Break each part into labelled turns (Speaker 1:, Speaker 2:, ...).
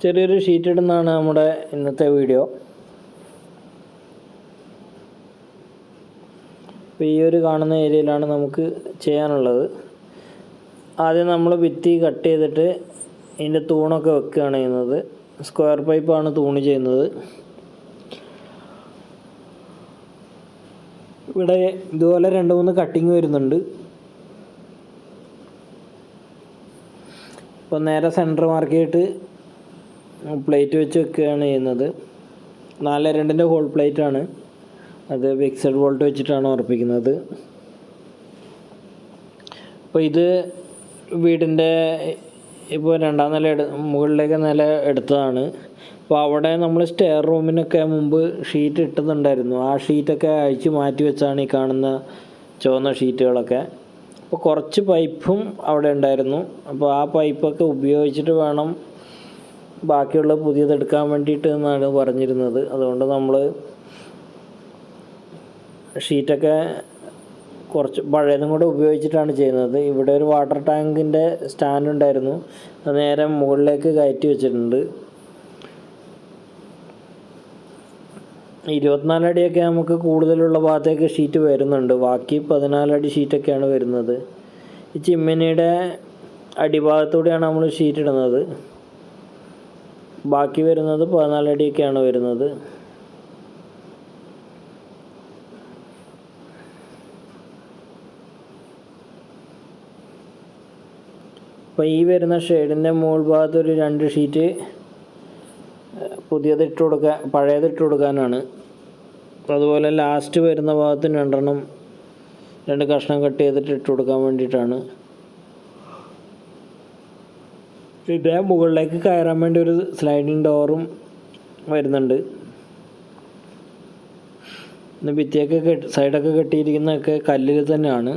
Speaker 1: ചെറിയൊരു ഷീറ്റ് ഇടുന്നതാണ് നമ്മുടെ ഇന്നത്തെ വീഡിയോ. അപ്പോൾ ഈ ഒരു കാണുന്ന ഏരിയയിലാണ് നമുക്ക് ചെയ്യാനുള്ളത്. ആദ്യം നമ്മൾ ഭിത്തി കട്ട് ചെയ്തിട്ട് ഇതിൻ്റെ തൂണൊക്കെ വെക്കുകയാണ് ചെയ്യുന്നത്. സ്ക്വയർ പൈപ്പാണ് തൂണ് ചെയ്യുന്നത്. ഇവിടെ ഇതുപോലെ 2-3 കട്ടിങ് വരുന്നുണ്ട്. അപ്പോൾ നേരെ സെൻറ്റർ മാർക്ക് ചെയ്തിട്ട് പ്ലേറ്റ് വെച്ച് വെക്കുകയാണ് ചെയ്യുന്നത്. 4/2 ഹോൾ പ്ലേറ്റാണ്. അത് ഫിക്സഡ് വോൾട്ട് വെച്ചിട്ടാണ് ഉറപ്പിക്കുന്നത്. അപ്പോൾ ഇത് വീടിൻ്റെ ഇപ്പോൾ 2ാം നില മുകളിലേക്ക് നില എടുത്തതാണ്. അപ്പോൾ അവിടെ നമ്മൾ സ്റ്റെയർ റൂമിനൊക്കെ മുമ്പ് ഷീറ്റ് ഇട്ടുന്നുണ്ടായിരുന്നു. ആ ഷീറ്റൊക്കെ അഴിച്ച് മാറ്റി വെച്ചാണ് ഈ കാണുന്ന ചുവന്ന ഷീറ്റുകളൊക്കെ. അപ്പോൾ കുറച്ച് പൈപ്പും അവിടെ ഉണ്ടായിരുന്നു. അപ്പോൾ ആ പൈപ്പൊക്കെ ഉപയോഗിച്ചിട്ട് വേണം ബാക്കിയുള്ള പുതിയതെടുക്കാൻ വേണ്ടിയിട്ട് എന്നാണ് പറഞ്ഞിരുന്നത്. അതുകൊണ്ട് നമ്മൾ ഷീറ്റൊക്കെ കുറച്ച് പഴയതും കൂടെ ഉപയോഗിച്ചിട്ടാണ് ചെയ്യുന്നത്. ഇവിടെ ഒരു വാട്ടർ ടാങ്കിൻ്റെ സ്റ്റാൻഡ് ഉണ്ടായിരുന്നു. അത് നേരെ മുകളിലേക്ക് കയറ്റി വെച്ചിട്ടുണ്ട്. 24 അടിയൊക്കെ നമുക്ക് കൂടുതലുള്ള ഭാഗത്തേക്ക് ഷീറ്റ് വരുന്നുണ്ട്. ബാക്കി 14 അടി ഷീറ്റൊക്കെയാണ് വരുന്നത്. ഈ ചിമ്മിനിയുടെ അടിഭാഗത്തൂടെയാണ് നമ്മൾ ഷീറ്റ് ഇടുന്നത്. ബാക്കി വരുന്നത് 14 അടിയൊക്കെയാണ് വരുന്നത്. അപ്പോൾ ഈ വരുന്ന ഷെയ്ഡിൻ്റെ മുകൾ ഭാഗത്ത് ഒരു 2 ഷീറ്റ് പഴയത് ഇട്ട് കൊടുക്കാനാണ്. അതുപോലെ ലാസ്റ്റ് വരുന്ന ഭാഗത്ത് 2 കഷ്ണം കട്ട് ചെയ്തിട്ട് ഇട്ട് കൊടുക്കാൻ വേണ്ടിയിട്ടാണ്. ഇതിൻ്റെ മുകളിലേക്ക് കയറാൻ വേണ്ടി ഒരു സ്ലൈഡിങ് ഡോറും വരുന്നുണ്ട്. പിന്നെ ഭിത്തിയൊക്കെ സൈഡൊക്കെ കെട്ടിയിരിക്കുന്നതൊക്കെ കല്ലിൽ തന്നെയാണ്.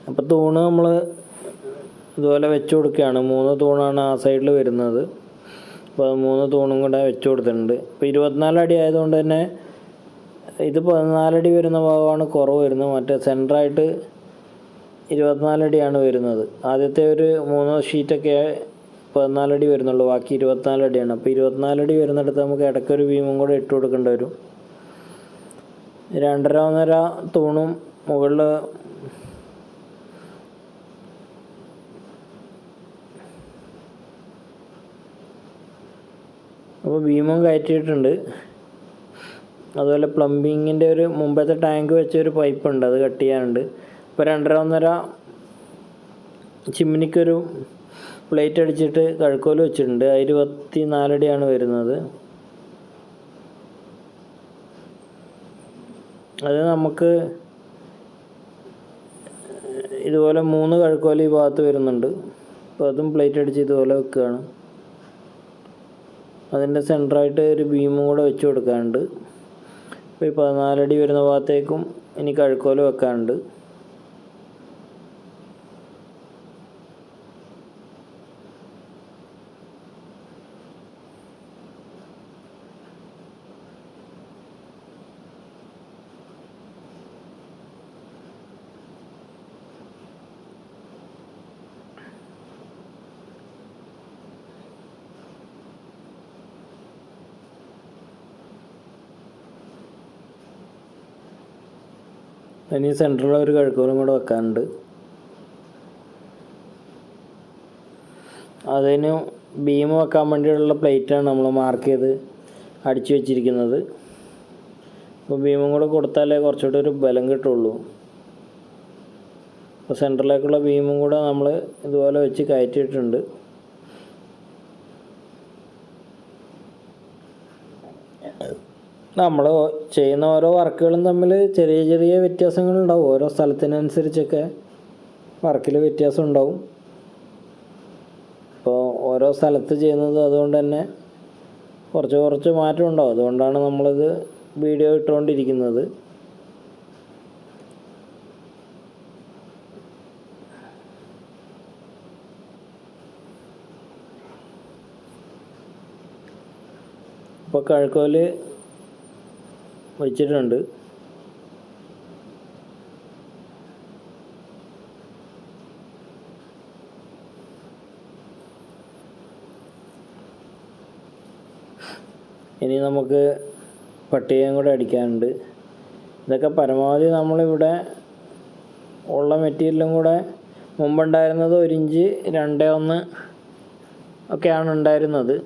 Speaker 1: അപ്പോൾ തൂണ് നമ്മൾ ഇതുപോലെ വെച്ച് കൊടുക്കുകയാണ്. 3 തൂണാണ് ആ സൈഡിൽ വരുന്നത്. അപ്പോൾ 3 തൂണും കൂടെ വെച്ച് കൊടുത്തിട്ടുണ്ട്. ഇപ്പോൾ 24 അടി ആയതുകൊണ്ട് തന്നെ ഇത് 14 അടി വരുന്ന ഭാഗമാണ് കുറവ് വരുന്നത്. മറ്റേ സെൻറ്ററായിട്ട് 24 അടിയാണ് വരുന്നത്. ആദ്യത്തെ ഒരു 3 ഷീറ്റൊക്കെ 14 അടി വരുന്നുള്ളൂ. ബാക്കി 24 അടിയാണ്. അപ്പോൾ 24 അടി വരുന്നിടത്ത് നമുക്ക് ഇടയ്ക്കൊരു ബീമും കൂടെ ഇട്ട് കൊടുക്കേണ്ടി വരും. 2.5 തൂണും മുകളിൽ അപ്പോൾ ബീമും കയറ്റിയിട്ടുണ്ട്. അതുപോലെ പ്ലംബിങ്ങിൻ്റെ ഒരു മുമ്പത്തെ ടാങ്ക് വെച്ച ഒരു പൈപ്പ് ഉണ്ട്, അത് കട്ട് ചെയ്യാനുണ്ട്. ഇപ്പോൾ 2.5 ചിമ്മിനിക്കൊരു പ്ലേറ്റ് അടിച്ചിട്ട് കഴുക്കോല് വെച്ചിട്ടുണ്ട്. 24 അടിയാണ് വരുന്നത്. അത് നമുക്ക് ഇതുപോലെ 3 കഴുക്കോല് ഈ ഭാഗത്ത് വരുന്നുണ്ട്. അപ്പോൾ അതും പ്ലേറ്റ് അടിച്ച് ഇതുപോലെ വെക്കുകയാണ്. അതിൻ്റെ സെൻറ്ററായിട്ട് ഒരു ബീമും കൂടെ വെച്ച് കൊടുക്കാനുണ്ട്. അപ്പോൾ ഈ 14 അടി വരുന്ന ഭാഗത്തേക്കും ഇനി കഴുക്കോല് വെക്കാനുണ്ട്. ഇനി സെൻറ്ററിൽ ഒരു കഴുക്കോലും കൂടെ വെക്കാനുണ്ട്. അതിന് ബീം വെക്കാൻ വേണ്ടിയുള്ള പ്ലേറ്റാണ് നമ്മൾ മാർക്ക് ചെയ്ത് അടിച്ചു വെച്ചിരിക്കുന്നത്. അപ്പോൾ ബീമും കൂടെ കൊടുത്താലേ കുറച്ചുകൂടി ഒരു ബലം കിട്ടുള്ളൂ. അപ്പോൾ സെൻറ്ററിലേക്കുള്ള ബീമും കൂടെ നമ്മൾ ഇതുപോലെ വെച്ച് കയറ്റിയിട്ടുണ്ട്. നമ്മൾ ചെയ്യുന്ന ഓരോ വർക്കുകളും തമ്മിൽ ചെറിയ ചെറിയ വ്യത്യാസങ്ങളുണ്ടാവും. ഓരോ സ്ഥലത്തിനനുസരിച്ചൊക്കെ വർക്കിൽ വ്യത്യാസം ഉണ്ടാവും. ഇപ്പോൾ ഓരോ സ്ഥലത്ത് ചെയ്യുന്നത് അതുകൊണ്ട് തന്നെ കുറച്ച് മാറ്റം ഉണ്ടാവും. അതുകൊണ്ടാണ് നമ്മളിത് വീഡിയോ ഇട്ടുകൊണ്ടിരിക്കുന്നത്. അപ്പോൾ കഴുക്കോല് വെച്ചിട്ടുണ്ട്. ഇനി നമുക്ക് പട്ടികയും കൂടെ അടിക്കാനുണ്ട്. ഇതൊക്കെ പരമാവധി നമ്മളിവിടെ ഉള്ള മെറ്റീരിയലും കൂടെ മുമ്പുണ്ടായിരുന്നത് 1 ഇഞ്ച് 2:1 ഒക്കെയാണ് ഉണ്ടായിരുന്നത്.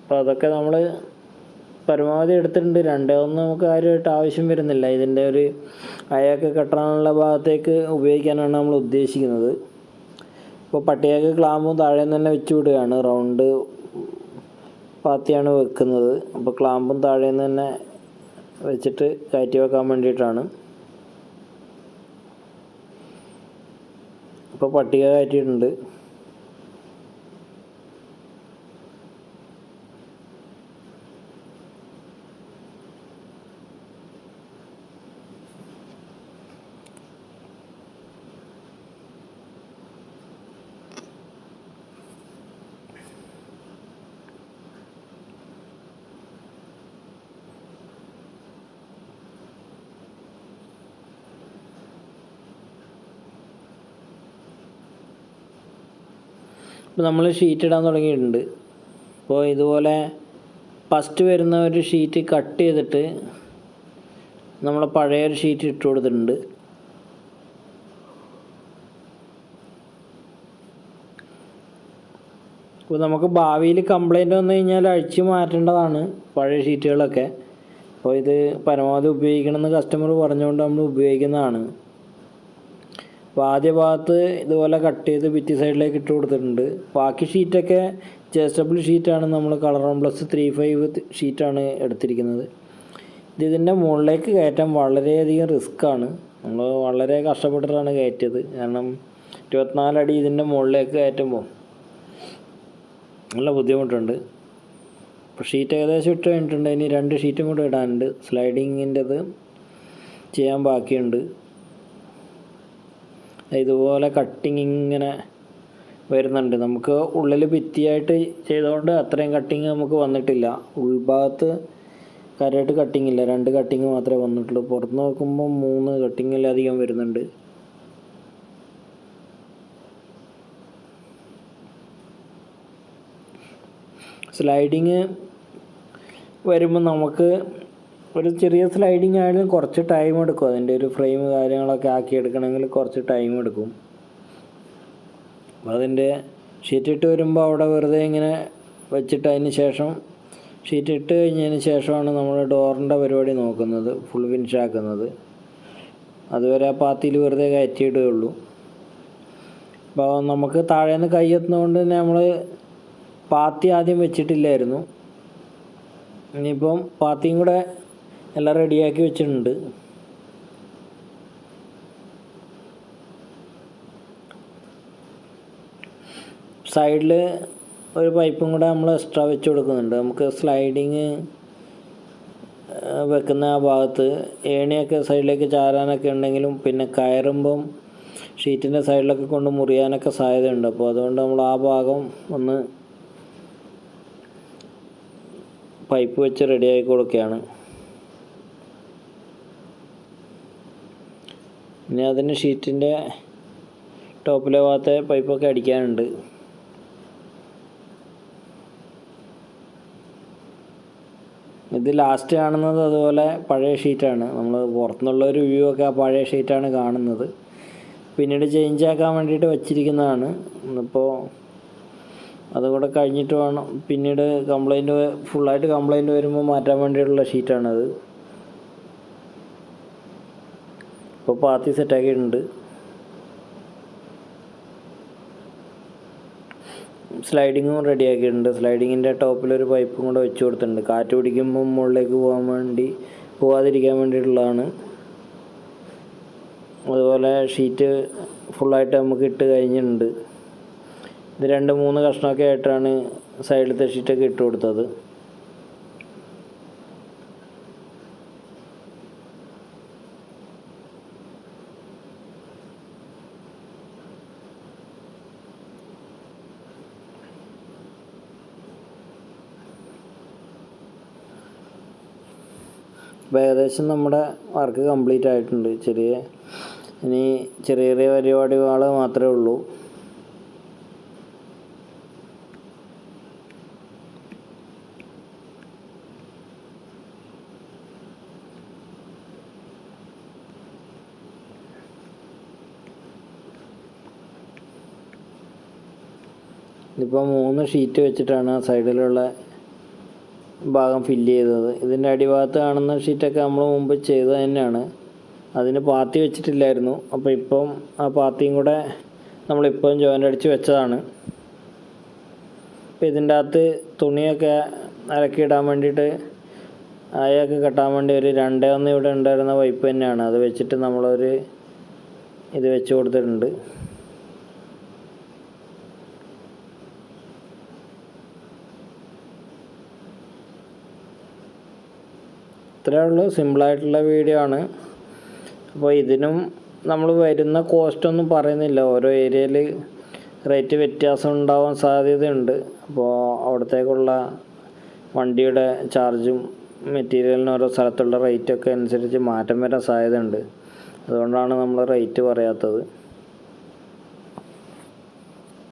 Speaker 1: അപ്പോൾ അതൊക്കെ നമ്മൾ പരമാവധി എടുത്തിട്ടുണ്ട്. 2:1 നമുക്ക് കാര്യമായിട്ട് ആവശ്യം വരുന്നില്ല. ഇതിൻ്റെ ഒരു അയൊക്കെ കെട്ടാനുള്ള ഭാഗത്തേക്ക് ഉപയോഗിക്കാനാണ് നമ്മൾ ഉദ്ദേശിക്കുന്നത്. ഇപ്പോൾ പട്ടികയ്ക്ക് ക്ലാമ്പും താഴെ തന്നെ വെച്ച് വിടുകയാണ്. റൗണ്ട് പാത്തിയാണ് വെക്കുന്നത്. അപ്പോൾ ക്ലാമ്പും താഴെ തന്നെ വെച്ചിട്ട് കയറ്റി വെക്കാൻ വേണ്ടിയിട്ടാണ്. ഇപ്പോൾ പട്ടിക കയറ്റിയിട്ടുണ്ട്. ഇപ്പോൾ നമ്മൾ ഷീറ്റ് ഇടാൻ തുടങ്ങിയിട്ടുണ്ട്. അപ്പോൾ ഇതുപോലെ ഫസ്റ്റ് വരുന്ന ഒരു ഷീറ്റ് കട്ട് ചെയ്തിട്ട് നമ്മൾ പഴയൊരു ഷീറ്റ് ഇട്ട് കൊടുത്തിട്ടുണ്ട്. അപ്പോൾ നമുക്ക് ഭാവിയിൽ കംപ്ലൈൻറ്റ് വന്നു കഴിഞ്ഞാൽ അഴിച്ച് മാറ്റേണ്ടതാണ് പഴയ ഷീറ്റുകളൊക്കെ. അപ്പോൾ ഇത് പരമാവധി ഉപയോഗിക്കണമെന്ന് കസ്റ്റമർ പറഞ്ഞുകൊണ്ട് നമ്മൾ ഉപയോഗിക്കുന്നതാണ്. അപ്പോൾ ആദ്യ ഭാഗത്ത് ഇതുപോലെ കട്ട് ചെയ്ത് ഭിത്തി സൈഡിലേക്ക് ഇട്ട് കൊടുത്തിട്ടുണ്ട്. ബാക്കി ഷീറ്റൊക്കെ JSW ഷീറ്റാണ്. നമ്മൾ കളർ കോംപ്ലക്സ് 35 ഷീറ്റാണ് എടുത്തിരിക്കുന്നത്. ഇതിൻ്റെ മുകളിലേക്ക് കയറ്റാൻ വളരെയധികം റിസ്ക്കാണ്. നമ്മൾ വളരെ കഷ്ടപ്പെട്ടിട്ടാണ് കയറ്റിയത്. കാരണം 24 അടി ഇതിൻ്റെ മുകളിലേക്ക് കയറ്റുമ്പോൾ നല്ല ബുദ്ധിമുട്ടുണ്ട്. അപ്പോൾ ഷീറ്റ് ഏകദേശം ഇട്ട് കഴിഞ്ഞിട്ടുണ്ട്. ഇനി 2 ഷീറ്റും കൂടെ ഇടാനുണ്ട്. സ്ലൈഡിങ്ങിൻ്റെത് ചെയ്യാൻ ബാക്കിയുണ്ട്. ഇതുപോലെ കട്ടിങ് ഇങ്ങനെ വരുന്നുണ്ട്. നമുക്ക് ഉള്ളിൽ ഭിത്തിയായിട്ട് ചെയ്തുകൊണ്ട് അത്രയും കട്ടിങ് നമുക്ക് വന്നിട്ടില്ല. ഉൾഭാഗത്ത് കാര്യമായിട്ട് കട്ടിങ് ഇല്ല. 2 കട്ടിങ് മാത്രമേ വന്നിട്ടുള്ളൂ. പുറത്ത് നോക്കുമ്പോൾ 3 കട്ടിങ്ങിലധികം വരുന്നുണ്ട്. സ്ലൈഡിങ് വരുമ്പോൾ നമുക്ക് ഒരു ചെറിയ സ്ലൈഡിങ് ആയാലും കുറച്ച് ടൈം എടുക്കും. അതിൻ്റെ ഒരു ഫ്രെയിം കാര്യങ്ങളൊക്കെ ആക്കിയെടുക്കണമെങ്കിൽ കുറച്ച് ടൈം എടുക്കും. അപ്പോൾ അതിൻ്റെ ഷീറ്റ് ഇട്ട് വരുമ്പോൾ അവിടെ വെറുതെ ഇങ്ങനെ വെച്ചിട്ട് അതിന് ശേഷം ഷീറ്റ് ഇട്ട് കഴിഞ്ഞതിന് ശേഷമാണ് നമ്മൾ ഡോറിൻ്റെ പരിപാടി നോക്കുന്നത്, ഫുൾ ഫിനിഷ് ആക്കുന്നത്. അതുവരെ ആ പാത്തിയിൽ വെറുതെ കയറ്റിയിടുകയുള്ളൂ. അപ്പോൾ നമുക്ക് താഴേന്ന് കൈ എത്തുന്നതുകൊണ്ട് തന്നെ നമ്മൾ പാത്തി ആദ്യം വെച്ചിട്ടില്ലായിരുന്നു. ഇനിയിപ്പം പാത്തിയും കൂടെ എല്ലാം റെഡിയാക്കി വെച്ചിട്ടുണ്ട്. സൈഡിൽ ഒരു പൈപ്പും കൂടെ നമ്മൾ എക്സ്ട്രാ വെച്ച് കൊടുക്കുന്നുണ്ട്. നമുക്ക് സ്ലൈഡിങ് വെക്കുന്ന ആ ഭാഗത്ത് ഏണിയൊക്കെ സൈഡിലേക്ക് ചാരാനൊക്കെ ഉണ്ടെങ്കിലും പിന്നെ കയറുമ്പം ഷീറ്റിൻ്റെ സൈഡിലൊക്കെ കൊണ്ട് മുറിയാനൊക്കെ സാധ്യതയുണ്ട്. അപ്പോൾ അതുകൊണ്ട് നമ്മൾ ആ ഭാഗം ഒന്ന് പൈപ്പ് വെച്ച് റെഡിയാക്കി കൊടുക്കുകയാണ്. ഇനി അതിന് ഷീറ്റിൻ്റെ ടോപ്പിലെ ഭാഗത്തെ പൈപ്പൊക്കെ അടിക്കാനുണ്ട്. ഇത് ലാസ്റ്റ് കാണുന്നത് അതുപോലെ പഴയ ഷീറ്റാണ്. നമ്മൾ പുറത്തുനിന്നുള്ള ഒരു വ്യൂ ഒക്കെ ആ പഴയ ഷീറ്റാണ് കാണുന്നത്. പിന്നീട് ചേഞ്ച് ആക്കാൻ വേണ്ടിയിട്ട് വച്ചിരിക്കുന്നതാണ്. ഇപ്പോൾ അതുകൂടെ കഴിഞ്ഞിട്ട് വേണം പിന്നീട് ഫുള്ളായിട്ട് കംപ്ലൈൻറ്റ് വരുമ്പോൾ മാറ്റാൻ വേണ്ടിയിട്ടുള്ള ഷീറ്റാണത്. ഇപ്പോൾ പാത്തി സെറ്റാക്കിയിട്ടുണ്ട്. സ്ലൈഡിങ്ങും റെഡിയാക്കിയിട്ടുണ്ട്. സ്ലൈഡിങ്ങിൻ്റെ ടോപ്പിലൊരു പൈപ്പും കൂടെ വെച്ച് കൊടുത്തിട്ടുണ്ട്. കാറ്റ് പിടിക്കുമ്പോൾ മുകളിലേക്ക് പോകാതിരിക്കാൻ വേണ്ടിയിട്ടുള്ളതാണ്. അതുപോലെ ഷീറ്റ് ഫുള്ളായിട്ട് നമുക്ക് ഇട്ട് കഴിഞ്ഞിട്ടുണ്ട്. ഇത് 2-3 കഷ്ണമൊക്കെ ആയിട്ടാണ് സൈഡിലത്തെ ഷീറ്റൊക്കെ ഇട്ട് കൊടുത്തത്. അപ്പോൾ ഏകദേശം നമ്മുടെ വർക്ക് കംപ്ലീറ്റ് ആയിട്ടുണ്ട്. ഇനി ചെറിയ ചെറിയ പരിപാടികൾ മാത്രമേ ഉള്ളൂ. ഇതിപ്പോൾ 3 ഷീറ്റ് വെച്ചിട്ടാണ് ആ സൈഡിലുള്ള ഭാഗം ഫില്ല് ചെയ്തത്. ഇതിൻ്റെ അടിഭാഗത്ത് കാണുന്ന ഷീറ്റൊക്കെ നമ്മൾ മുമ്പ് ചെയ്തത് തന്നെയാണ്. അതിന് പാത്തി വെച്ചിട്ടില്ലായിരുന്നു. അപ്പോൾ ഇപ്പം ആ പാത്തിയും കൂടെ നമ്മളിപ്പം ജോയിൻ്റ് അടിച്ച് വെച്ചതാണ്. അപ്പോൾ ഇതിൻ്റെ അകത്ത് തുണിയൊക്കെ അലക്കിയിടാൻ വേണ്ടിയിട്ട് അയൊക്കെ കെട്ടാൻ വേണ്ടി ഒരു 2-1 ഇവിടെ ഉണ്ടായിരുന്ന പൈപ്പ് തന്നെയാണ്. അത് വെച്ചിട്ട് നമ്മളൊരു ഇത് വെച്ച് കൊടുത്തിട്ടുണ്ട്. ഇത്രയേ ഉള്ളൂ. സിമ്പിളായിട്ടുള്ള വീഡിയോ ആണ്. അപ്പോൾ ഇതിനും നമ്മൾ വരുന്ന കോസ്റ്റൊന്നും പറയുന്നില്ല. ഓരോ ഏരിയയിൽ റേറ്റ് വ്യത്യാസം ഉണ്ടാവാൻ സാധ്യതയുണ്ട്. അപ്പോൾ അവിടത്തേക്കുള്ള വണ്ടിയുടെ ചാർജും മെറ്റീരിയലിന് ഓരോ സ്ഥലത്തുള്ള റേറ്റൊക്കെ അനുസരിച്ച് മാറ്റം വരാൻ സാധ്യതയുണ്ട്. അതുകൊണ്ടാണ് നമ്മൾ റേറ്റ് പറയാത്തത്.